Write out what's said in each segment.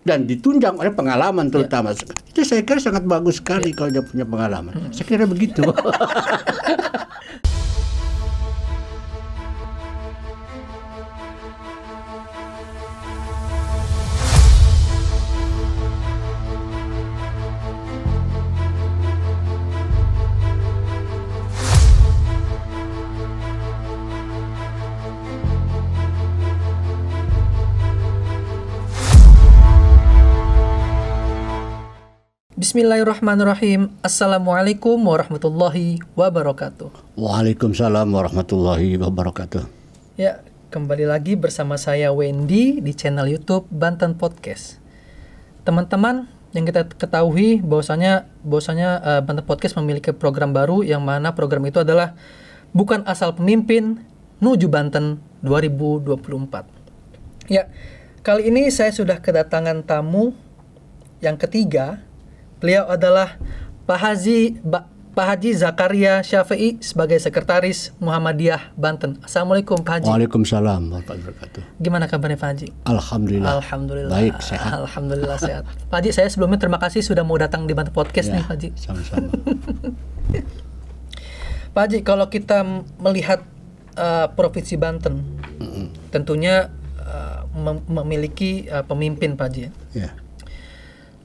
dan ditunjang oleh pengalaman terutama. Itu saya kira sangat bagus sekali kalau dia punya pengalaman. Saya kira begitu. Bismillahirrahmanirrahim. Assalamualaikum warahmatullahi wabarakatuh. Waalaikumsalam warahmatullahi wabarakatuh. Ya, kembali lagi bersama saya Wendy di channel YouTube Banten Podcast. Teman-teman, yang kita ketahui bahwasanya Banten Podcast memiliki program baru, yang mana program itu adalah Bukan Asal Pemimpin Nuju Banten 2024. Ya, kali ini saya sudah kedatangan tamu yang ketiga. Beliau adalah Pak Haji Zakaria Syafi'i sebagai Sekretaris Muhammadiyah Banten. Assalamualaikum Pak Haji. Waalaikumsalam warahmatullahi wabarakatuh. Gimana kabarnya Pak Haji? Alhamdulillah. Alhamdulillah. Baik, sehat. Alhamdulillah sehat. Pak Haji, saya sebelumnya terima kasih sudah mau datang di Banten Podcast nih Pak Haji. Sama-sama. Pak Haji, kalau kita melihat Provinsi Banten, tentunya memiliki pemimpin Pak Haji. Ya.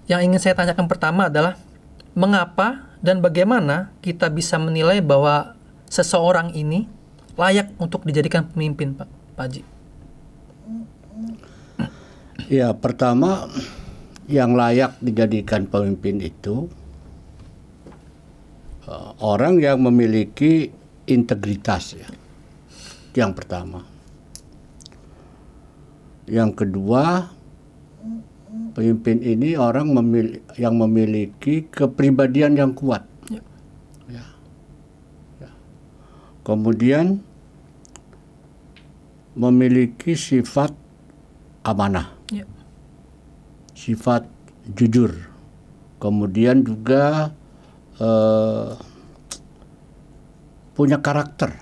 Yang ingin saya tanyakan pertama adalah mengapa dan bagaimana kita bisa menilai bahwa seseorang ini layak untuk dijadikan pemimpin, Pak Haji? Ya, pertama yang layak dijadikan pemimpin itu orang yang memiliki integritas, ya. Yang pertama. Yang kedua, pemimpin ini orang yang memiliki kepribadian yang kuat. Ya. Ya. Kemudian memiliki sifat amanah, sifat jujur. Kemudian juga punya karakter,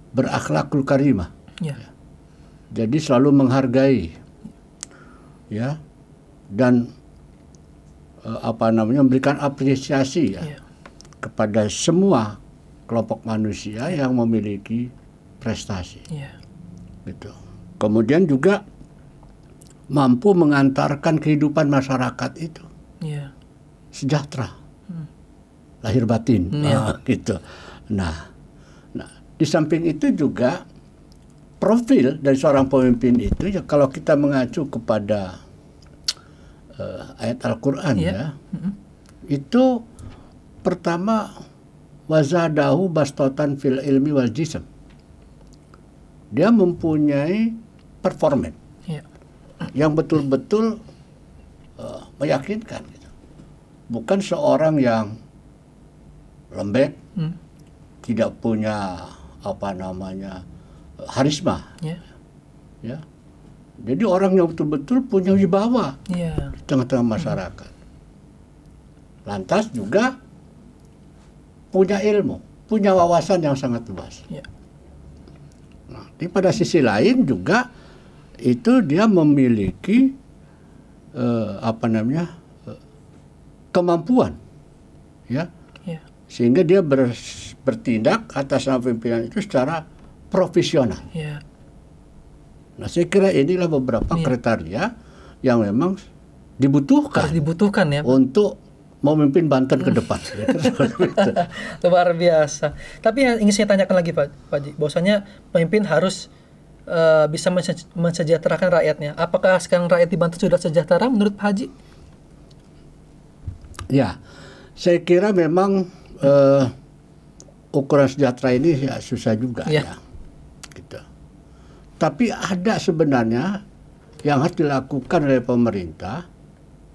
berakhlakul karimah. Ya. Jadi selalu menghargai, ya. Dan memberikan apresiasi, ya, kepada semua kelompok manusia yang memiliki prestasi. Gitu. Kemudian juga mampu mengantarkan kehidupan masyarakat itu sejahtera, lahir batin, gitu. Nah, di samping itu juga profil dari seorang pemimpin itu, ya, kalau kita mengacu kepada ayat Al-Quran, itu pertama wazadahu bastotan fil ilmi wal jism. Dia mempunyai performan yang betul-betul meyakinkan, gitu. Bukan seorang yang lembek, tidak punya harisma, ya. Jadi orang yang betul-betul punya wibawa di tengah-tengah masyarakat. Lantas juga punya ilmu, punya wawasan yang sangat luas. Nah, pada sisi lain juga itu dia memiliki kemampuan, ya, sehingga dia bertindak atas nama pimpinan itu secara profesional. Nah, saya kira inilah beberapa kriteria yang memang dibutuhkan ya, untuk memimpin Banten ke depan. Luar biasa. Tapi yang ingin saya tanyakan lagi Pak Haji, bahwasanya pemimpin harus bisa mensejahterakan rakyatnya. Apakah sekarang rakyat di Banten sudah sejahtera menurut Pak Haji? Ya, saya kira memang ukuran sejahtera ini ya susah juga, ya. Gitu. Tapi ada sebenarnya yang harus dilakukan oleh pemerintah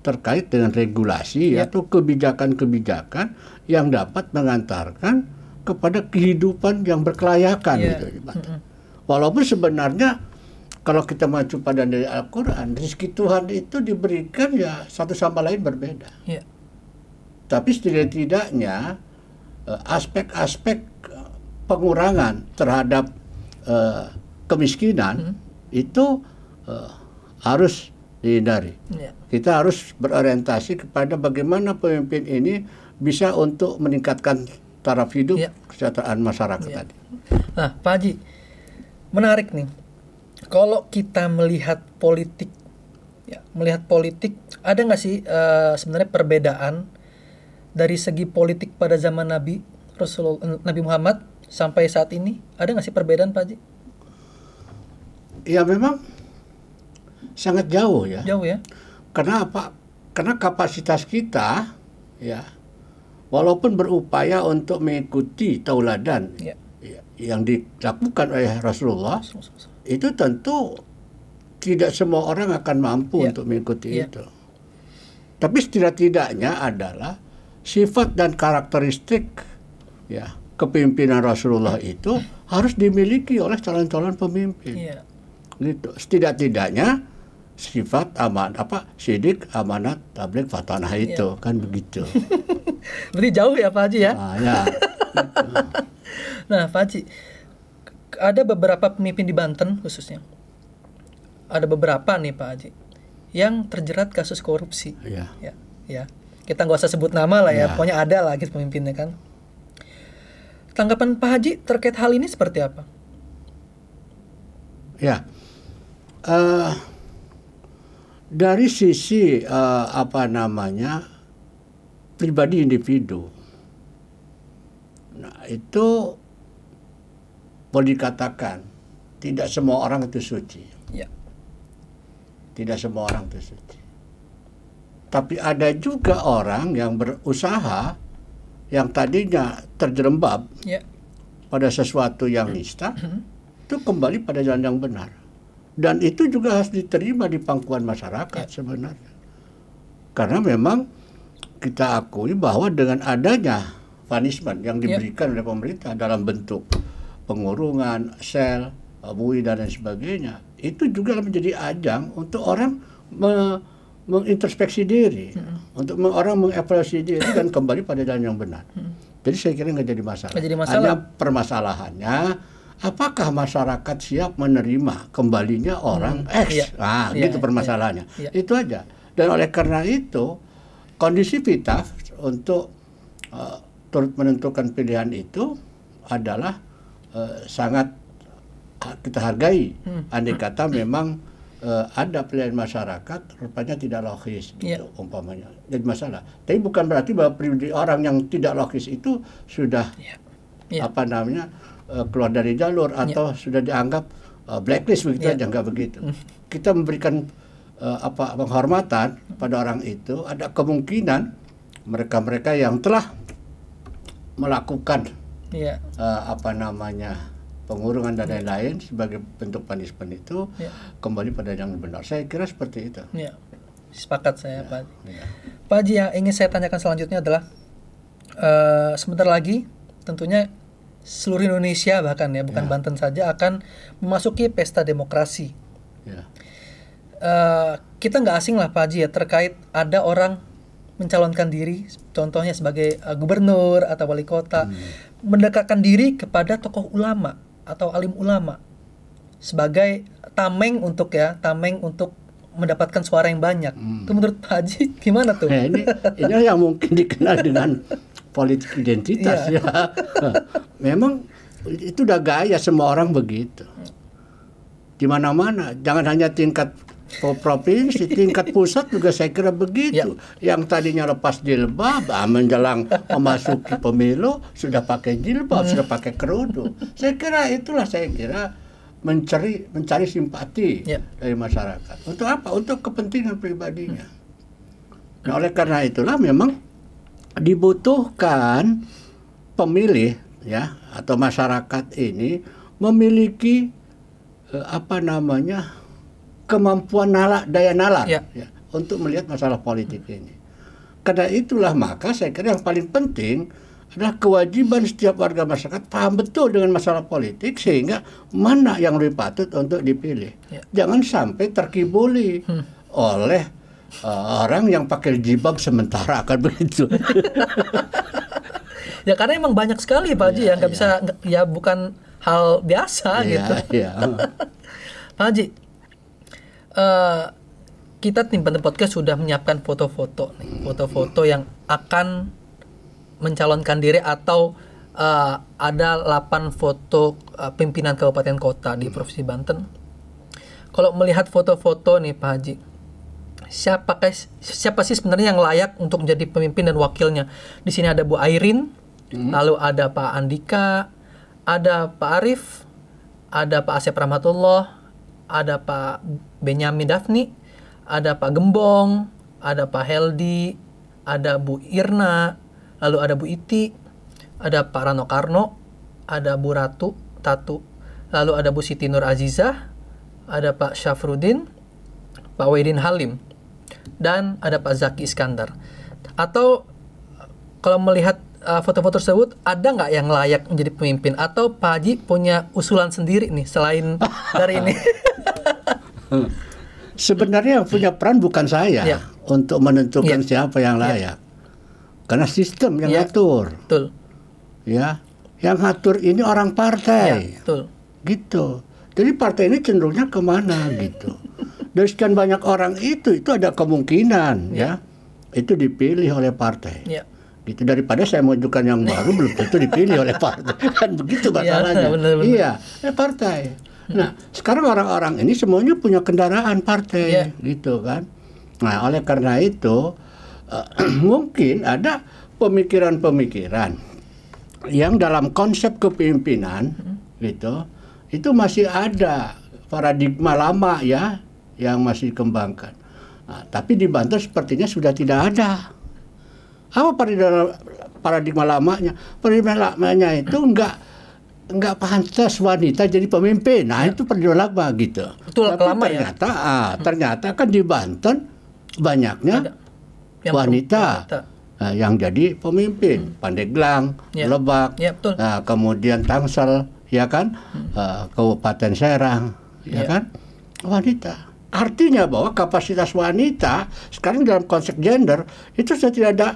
terkait dengan regulasi, yaitu kebijakan-kebijakan yang dapat mengantarkan kepada kehidupan yang berkelayakan, gitu. Walaupun sebenarnya kalau kita mengacu pada dari Al-Quran, rezeki Tuhan itu diberikan ya satu sama lain berbeda. Tapi setidak-tidaknya aspek-aspek pengurangan terhadap kemiskinan itu harus dihindari. Ya. Kita harus berorientasi kepada bagaimana pemimpin ini bisa untuk meningkatkan taraf hidup, Ya. kesejahteraan masyarakat Ya. tadi. Nah, Pak Haji, menarik nih. Kalau kita melihat politik, ada nggak sih sebenarnya perbedaan dari segi politik pada zaman Nabi Muhammad sampai saat ini? Ada nggak sih perbedaan, Pak Haji? Ya memang sangat jauh ya. Jauh ya? Karena apa? Karena kapasitas kita ya, walaupun berupaya untuk mengikuti tauladan Ya. yang dilakukan oleh Rasulullah, itu tentu tidak semua orang akan mampu Ya. untuk mengikuti Ya. itu. Tapi setidak-tidaknya adalah sifat dan karakteristik ya kepemimpinan Rasulullah itu harus dimiliki oleh calon-calon pemimpin. Iya. Gitu. Setidak-tidaknya sifat sidik, amanat, tabligh, fatanah itu kan begitu. Berarti jauh ya Pak Haji ya? Nah, ya. Gitu. Nah Pak Haji, ada beberapa pemimpin di Banten khususnya. Ada beberapa nih Pak Haji yang terjerat kasus korupsi. Ya. Ya. Kita nggak usah sebut nama lah ya, Ya. pokoknya ada lah gitu pemimpinnya kan. Tanggapan Pak Haji terkait hal ini seperti apa? Ya. Dari sisi pribadi individu, nah itu boleh dikatakan tidak semua orang itu suci. Ya. Tidak semua orang itu suci. Tapi ada juga orang yang berusaha yang tadinya terjerembab Ya. pada sesuatu yang nista, itu kembali pada jalan yang benar. Dan itu juga harus diterima di pangkuan masyarakat sebenarnya. Karena memang kita akui bahwa dengan adanya punishment yang diberikan oleh pemerintah dalam bentuk pengurungan, sel, bui dan lain sebagainya, itu juga menjadi ajang untuk orang mengintrospeksi diri, untuk orang mengevaluasi diri dan kembali pada jalan yang benar. Jadi saya kira nggak jadi masalah. Nggak jadi masalah. Hanya permasalahannya, apakah masyarakat siap menerima kembalinya orang X? Gitu permasalahannya. Iya. Itu aja. Dan oleh karena itu, kondisivitas untuk turut menentukan pilihan itu adalah sangat kita hargai. Andai kata memang ada pilihan masyarakat rupanya tidak logis gitu umpamanya, jadi masalah. Tapi bukan berarti bahwa pribadi orang yang tidak logis itu sudah keluar dari jalur atau sudah dianggap blacklist begitu aja, nggak begitu. Kita memberikan penghormatan pada orang itu. Ada kemungkinan mereka-mereka yang telah melakukan pengurungan dan lain-lain sebagai bentuk punishment itu kembali pada yang benar. Saya kira seperti itu. Ya. Sepakat saya Pak Haji. Pak Haji, yang ingin saya tanyakan selanjutnya adalah sebentar lagi tentunya seluruh Indonesia bahkan ya, bukan Banten saja akan memasuki pesta demokrasi. Kita nggak asing lah Pak Haji ya terkait ada orang mencalonkan diri, contohnya sebagai gubernur atau wali kota, mendekatkan diri kepada tokoh ulama atau alim ulama sebagai tameng untuk mendapatkan suara yang banyak. Itu menurut Pak Haji gimana tuh? Ini yang mungkin dikenal dengan politik identitas ya. Memang itu udah gaya, semua orang begitu. Di mana-mana, jangan hanya tingkat provinsi, tingkat pusat juga saya kira begitu. Yang tadinya lepas jilbab, menjelang memasuki pemilu sudah pakai jilbab, sudah pakai kerudung. Saya kira mencari simpati dari masyarakat. Untuk apa? Untuk kepentingan pribadinya. Nah, oleh karena itulah memang dibutuhkan pemilih atau masyarakat ini memiliki kemampuan daya nalar untuk melihat masalah politik ini. Karena itulah maka saya kira yang paling penting adalah kewajiban setiap warga masyarakat paham betul dengan masalah politik sehingga mana yang lebih patut untuk dipilih. Jangan sampai terkibuli oleh orang yang pakai jilbab sementara akan begitu. Ya karena emang banyak sekali Pak Haji yang nggak bisa, bukan hal biasa gitu. Pak Haji, kita tim Banten Podcast sudah menyiapkan foto-foto nih, foto-foto yang akan mencalonkan diri atau ada 8 foto pimpinan kabupaten kota di Provinsi Banten. Kalau melihat foto-foto nih Pak Haji, siapa sih sebenarnya yang layak untuk menjadi pemimpin dan wakilnya? Di sini ada Bu Airin, lalu ada Pak Andika, ada Pak Arif, ada Pak Asep Rahmatullah, ada Pak Benyamin Dafni, ada Pak Gembong, ada Pak Heldi, ada Bu Irna, lalu ada Bu Iti, ada Pak Rano Karno, ada Bu Tatu, lalu ada Bu Siti Nur Azizah, ada Pak Syafruddin, Pak Wedin Halim, dan ada Pak Zaki Iskandar. Atau kalau melihat foto-foto tersebut, ada nggak yang layak menjadi pemimpin? Atau Pak Haji punya usulan sendiri nih selain dari ini? Sebenarnya yang punya peran bukan saya untuk menentukan siapa yang layak. Karena sistem yang ngatur. Betul. Ya, yang ngatur ini orang partai. Betul. Gitu. Jadi partai ini cenderungnya kemana gitu. Dari sekian banyak orang itu ada kemungkinan ya itu dipilih oleh partai. Gitu, daripada saya menunjukkan yang baru belum tentu dipilih oleh partai. Kan begitu masalahnya. Iya, partai. Nah, sekarang orang-orang ini semuanya punya kendaraan partai gitu kan. Nah, oleh karena itu mungkin ada pemikiran-pemikiran yang dalam konsep kepemimpinan gitu, itu masih ada paradigma lama ya yang masih dikembangkan. Nah, tapi di Banten sepertinya sudah tidak ada. Apa paradigma lamanya? Paradigma lamanya itu enggak pantas wanita jadi pemimpin. Nah, itu paradigma lama gitu. Betul, tapi lama ternyata ternyata kan di Banten banyaknya wanita. Nah, yang jadi pemimpin, Pandeglang, Lebak, nah, kemudian Tangsel, ya kan, Kabupaten Serang, ya kan, wanita. Artinya bahwa kapasitas wanita sekarang dalam konsep gender itu sudah tidak ada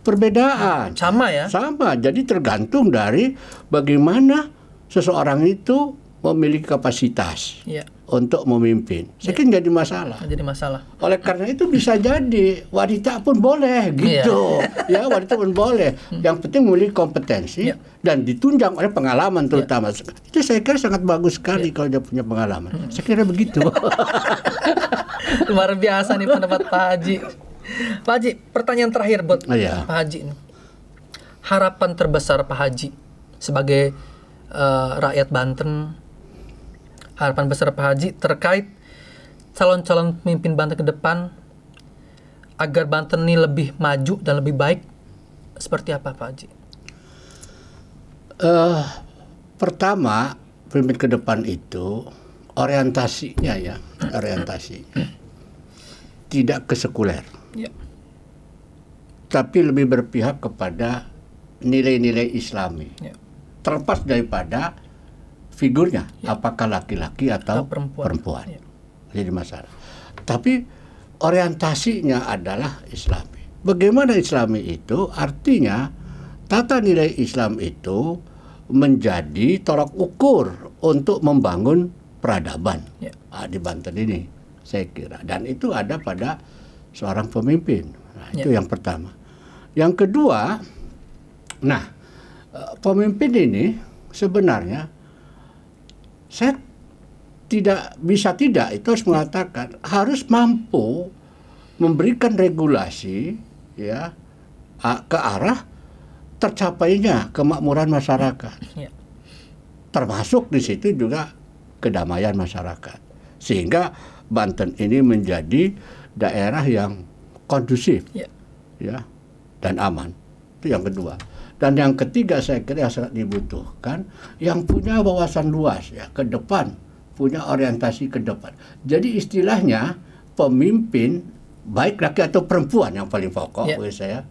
perbedaan. Sama ya? Sama. Jadi tergantung dari bagaimana seseorang itu memiliki kapasitas untuk memimpin. Saya kira nggak jadi masalah. Jadi masalah. Oleh karena itu bisa jadi wanita pun boleh gitu. Ya, wanita pun boleh. Yang penting memiliki kompetensi dan ditunjang oleh pengalaman terutama. Itu saya kira sangat bagus sekali kalau dia punya pengalaman. Saya kira begitu. Luar biasa nih pendapat Pak Haji. Pak Haji, pertanyaan terakhir buat Pak Haji ini. Harapan terbesar Pak Haji sebagai rakyat Banten, harapan besar Pak Haji terkait calon-calon pemimpin Banten ke depan agar Banten ini lebih maju dan lebih baik, seperti apa Pak Haji? Pertama, pemimpin ke depan itu orientasinya tidak ke sekuler, tapi lebih berpihak kepada nilai-nilai Islami. Terlepas daripada figurnya, apakah laki-laki atau perempuan. Jadi masalah. Tapi orientasinya adalah Islami. Bagaimana Islami itu? Artinya tata nilai Islam itu menjadi tolak ukur untuk membangun peradaban di Banten ini, saya kira. Dan itu ada pada seorang pemimpin. Nah, itu yang pertama. Yang kedua, pemimpin ini sebenarnya saya tidak itu harus mengatakan harus mampu memberikan regulasi ke arah tercapainya kemakmuran masyarakat. Termasuk di situ juga kedamaian masyarakat. Sehingga Banten ini menjadi daerah yang kondusif dan aman. Itu yang kedua. Dan yang ketiga saya kira yang sangat dibutuhkan yang punya wawasan luas ke depan, punya orientasi ke depan. Jadi istilahnya pemimpin baik laki atau perempuan yang paling pokok bagi saya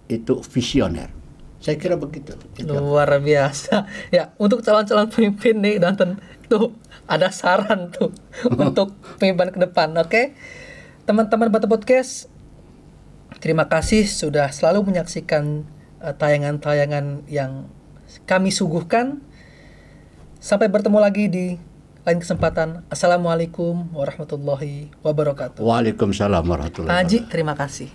itu visioner. Saya kira begitu. Luar biasa. Ya, untuk calon-calon pemimpin nih Banten tuh ada saran tuh untuk pemimpin ke depan, oke? Teman-teman Banten Podcast, terima kasih sudah selalu menyaksikan tayangan-tayangan yang kami suguhkan. Sampai bertemu lagi di lain kesempatan. Assalamualaikum warahmatullahi wabarakatuh. Waalaikumsalam warahmatullahi Pak Haji, wabarakatuh. terima kasih.